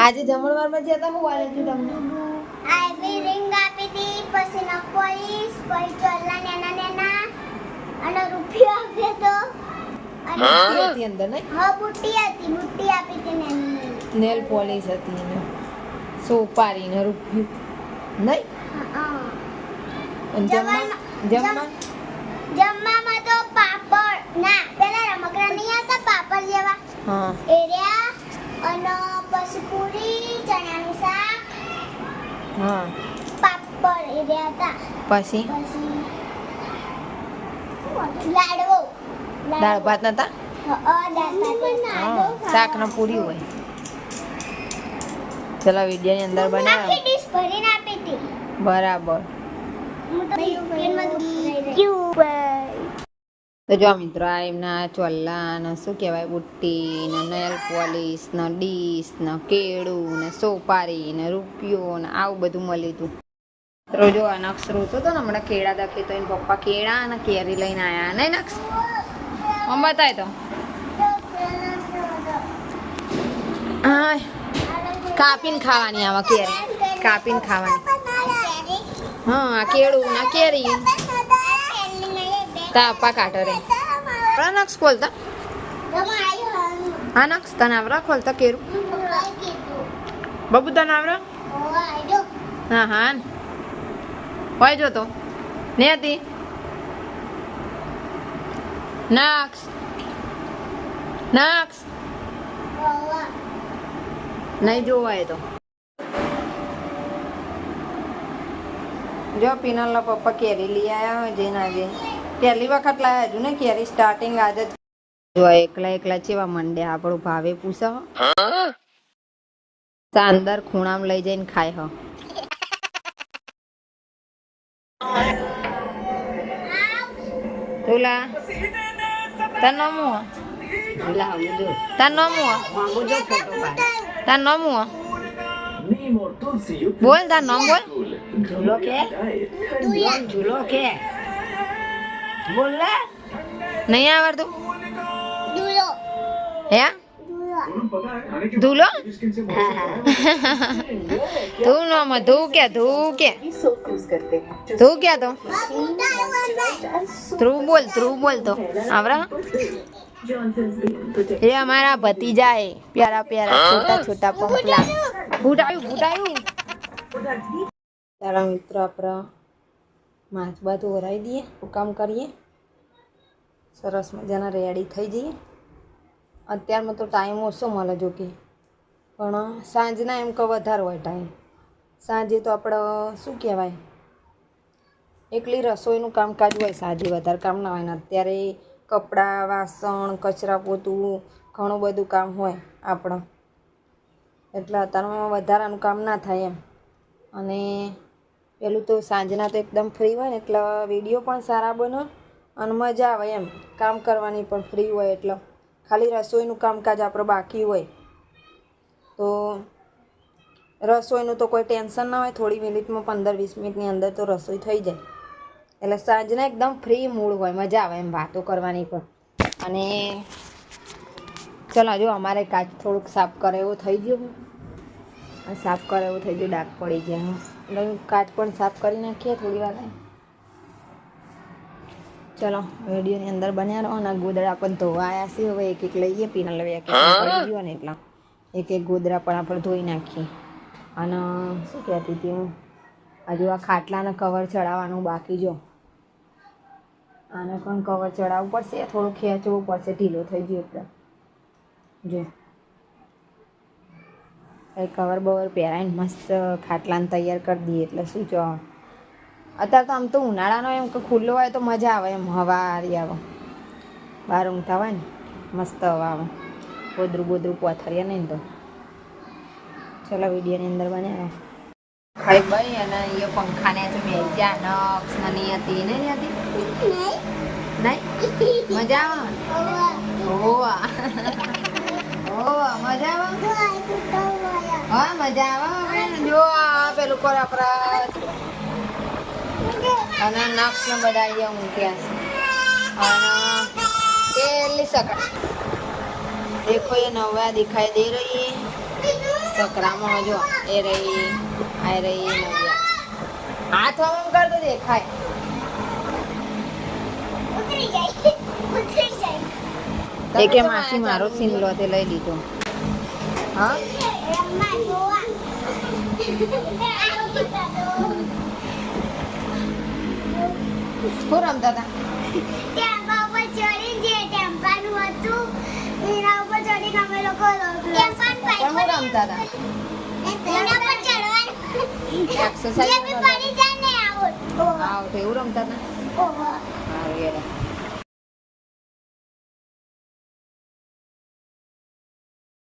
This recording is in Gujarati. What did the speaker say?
આજે જમણવારમાં જતા હું વાળી તમને આઈવી રિંગ આપી હતી, પછી નખપોલીસ, પછી ચોલ્લા નાના નાના અને રૂપિયો આપ્યો તો અને હતી અંદર નહીં હા બુટ્ટી હતી, બુટ્ટી આપી હતી નાની. નેલ પોલિશ હતી ને સોપારી ને રૂપિયું નહીં હા અને જમવામાં તો પાપડ ના પેલા રમકડા નહીં આવતા પાપડ જેવા હા એરિયા અને પછી પૂરી ચણાનું શાક હા પાપડ એરિયા હતા. પછી પછી લાડવો દાળ ભાત નતા દાળ ભાત શાક ને પૂરી હોય. ચલો વિડિયો ની અંદર બનાવો આખી ડીશ ભરીને આપી હતી. બરાબર. હું તો યુકેનમાં તો જો મિત્રો આ એમના ચોલ્લા ને શું કહેવાય બુટ્ટી ને નેલ પોલિશ ને ડીશ ને કેળું ને સોપારી ને રૂપિયો ને આવું બધું મળ્યું હતું. તો જો આ નક્ષ રોતો હતો ને હમણાં કેળા દખી તો એના પપ્પા કેળા અને કેરી લઈને આવ્યા નહીં નક્ષ આમ બતાય તો હા કાપીને ખાવાની આવા કેરી કાપીને ખાવાની હા કેળું ના કેરી તાપા કાઢો રે નક્ષ ખોલતા હા નક્ષ તને આવરા ખોલતા કેરું બબુ તને આવરા હા હા હોય જો તો ને હતી નક્ષ નક્ષ નહીં જોવાય તો જો પીનલના પપ્પા કેરી લઈ આવ્યા જઈને આજે પહેલી વખત લાયા હજુ ને કેરી સ્ટાર્ટિંગ આજે જો એકલા એકલા ચેવા મંડે આપણું ભાવે પૂછો અંદર ખૂણામાં લઈ જઈને ખાય હ તુલા તાર નમું તાર નમું તાર નમું બોલ તાર નામ બોલ ઝૂલો કે બોલ લે નહીં આવડતું હે ધૂલો તું નામ ધૂ કે તો ધ્રુવ બોલ તો આવરા ये हमारा भतीजा है प्यारा प्यारा छोटा छोटा पंपला फूटाયું તારા મિત્ર આપણા માથ બાથ ઓરાઈ દઈએ કામ કરીએ સરસ મજાના રેડી થઈ જઈએ. અત્યારમાં તો ટાઈમ ઓછો મળે જો કે પણ સાંજના એમ કે વધારે હોય ટાઈમ. સાંજે તો આપણે શું કહેવાય એકલી રસોઈનું કામકાજ હોય સાંજે વધારે કામ ના હોય ને અત્યારે કપડાં વાસણ કચરા પોતું ઘણું બધું કામ હોય આપણે એટલે અત્યારમાં વધારાનું કામ ના થાય એમ. અને પેલું તો સાંજના તો એકદમ ફ્રી હોય ને એટલે વિડીયો પણ સારા બને અને મજા આવે એમ કામ કરવાની પણ ફ્રી હોય એટલે ખાલી રસોઈનું કામકાજ આપણે બાકી હોય તો રસોઈનું તો કોઈ ટેન્શન ના હોય થોડી મિનિટમાં 15-20 મિનિટની અંદર તો રસોઈ થઈ જાય એટલે સાંજના એકદમ ફ્રી મૂડ હોય મજા આવે એમ વાતો કરવાની પણ. અને ચલો જો અમારે કાચ થોડુંક સાફ કરે એવું થઈ ગયું સાફ કરે એવું થઈ ગયું ડાઘ પડી ગયા એટલે કાચ પણ સાફ કરી નાખીએ થોડી વાર. ચલો વિડીયોની અંદર બન્યા રહો અને ગોદડા પણ ધોવાયા છે હવે એક એક લઈએ પીનલ વેકેશન પડી ગયું ને એટલા એક એક ગોદડા પણ આપણે ધોઈ નાખીએ. અને શું કહેતી હતી હું હજુ આ ખાટલાના કવર ચડાવવાનું બાકી જો આને પણ કવર ચડાવવું પડશે થોડું ખેંચવું પડશે ઢીલો થઈ ગયો એટલે જો એ કવર બવર પહેરાવીને મસ્ત ખાટલાને તૈયાર કરી દઈએ એટલે શું જો અત્યારે તો આમ તો ઉનાળાનો એમ કે ખુલ્લો હોય તો મજા આવે એમ હવા હારી આવે બહાર ઊંઘતા હોય ને મસ્ત હવા આવે ગોદરું બોદરું પોથરીએ નહીં તો. ચલો વિડીયોની અંદર બનાવ્યા ખાઈ ભાઈ અને એ પંખાને તો બેસ્યા નક્ષ નાની હતી નહીં હતી નહીં મજા આવે ઓવા ઓવા મજા આવે હા મજા આવે જો આ પેલું પર આપણા અને નક્ષ ને બધા અહીંયા મૂક્યા છે અને પેલી સકડ देखो ये नौवा दिखाई दे रही है ચક્રામાં જો એ રહી આ રહી નવ્યા હાથ આમ કર તો દેખાય ઉતરી જાય ઉતરી જાય એકે માસી મારો સિમલો તે લઈ લીધો હા રમ્મા જોવા શું રમતા હતા ટેમ્પા ઉપર ચડી જે ટેમ્પાનું હતું એના ઉપર ચડીને અમે લોકો ટેમ્પાનું પણ હું રમતા હતા એના પર ચડવાનું એક્સરસાઇઝ જે બી પડી જાય ને આવું હા એવું રમતા હતા ઓહો સારું યાર